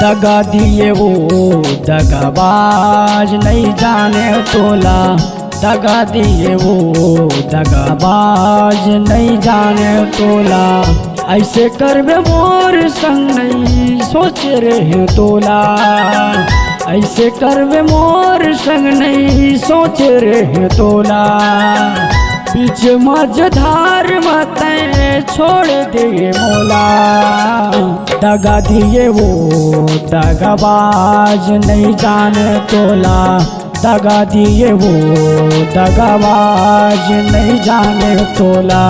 दगा दिए वो दगाबाज नहीं जाने तोला। दगा दिए वो दगाबाज नहीं जाने तोला। ऐसे करबे मोर संग नहीं सोच रहे तोला। ऐसे करबे मोर संग नहीं सोच रहे तोला। बीच मझधार मत छोड़ दे मोला। दगा दिए वो दगाबाज नहीं जाने तोला। दगा दिए वो दगाबाज नहीं जाने तोला।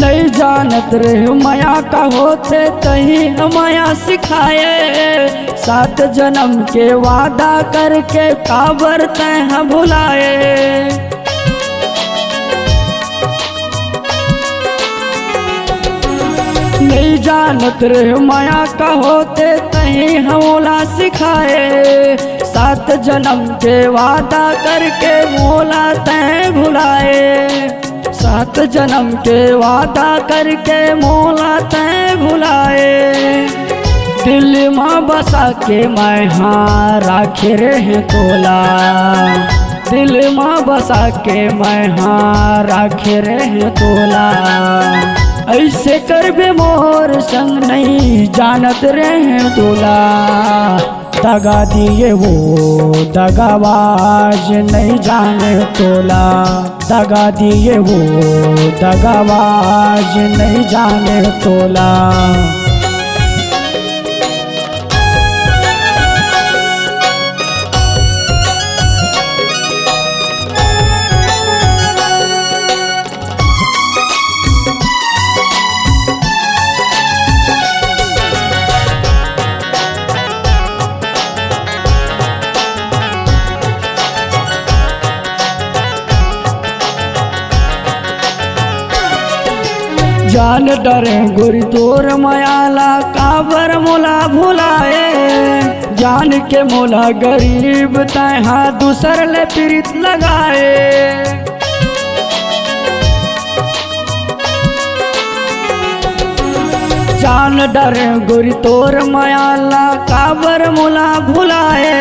नहीं जानत रहे माया का होते कहीं माया सिखाए। 7 जन्म के वादा करके काबर तैं भुलाए। नहीं जानत रहे माया का होते कहीं मोला सिखाए। 7 जन्म के वादा करके मोला तैं भुलाए। 7 जन्म के वादा करके मोला तैं भुलाए। दिल माँ बसा के मैं हाँ राखे रहे तोला। दिल माँ बसा के मैं हाँ राखे रहे तोला। ऐसे करबे मोर संग नहीं जानत रहे तोला। दगा दिए वो दगाबाज नहीं जाने तोला। दगा दिए वो दगाबाज नहीं जाने तोला। जान डरे गोरी तोर मायाला काबर मोला भुलाए। जान के मोला गरीब तैं हाँ दूसर ले प्रीत लगाए। जान डरे गोरी तोर मायाला काबर मोला भुलाए।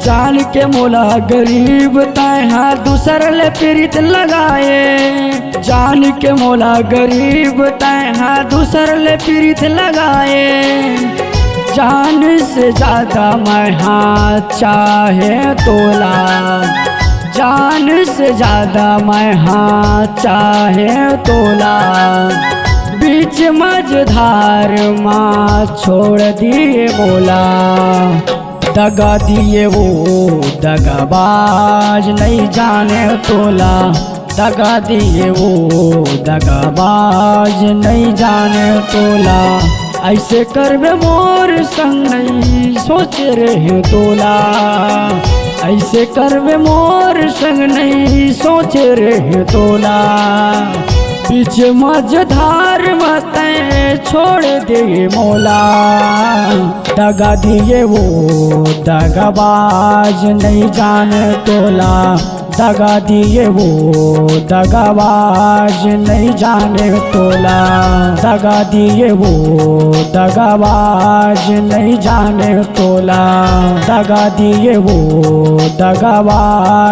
जान के मोला गरीब तैं हाँ दूसर ले प्रीत लगाए। जान के मोला गरीब तैं हाँ दूसर ले प्रीत लगाए। जान से ज्यादा मैं हाँ चाहे तोला। जान से ज्यादा मैं हाँ चाहे तोला। बीच मझधार माँ छोड़ दिए मोला। दगा दिए वो दगाबाज नहीं जाने तोला। दगा दिए वो दगाबाज नहीं जाने तोला। ऐसे करबे मोर संग नहीं सोच रहे तोला। ऐसे करबे मोर संग नहीं सोच रहे तोला। बीच मझधार मत छोड़ दे मोला। दगा दिए वो दगाबाज नहीं जाने तोला। दगा दिए वो दगाबाज नहीं जाने तोला। दगा दिए वो दगाबाज नहीं जाने तोला। दगा दिए वो दगाबाज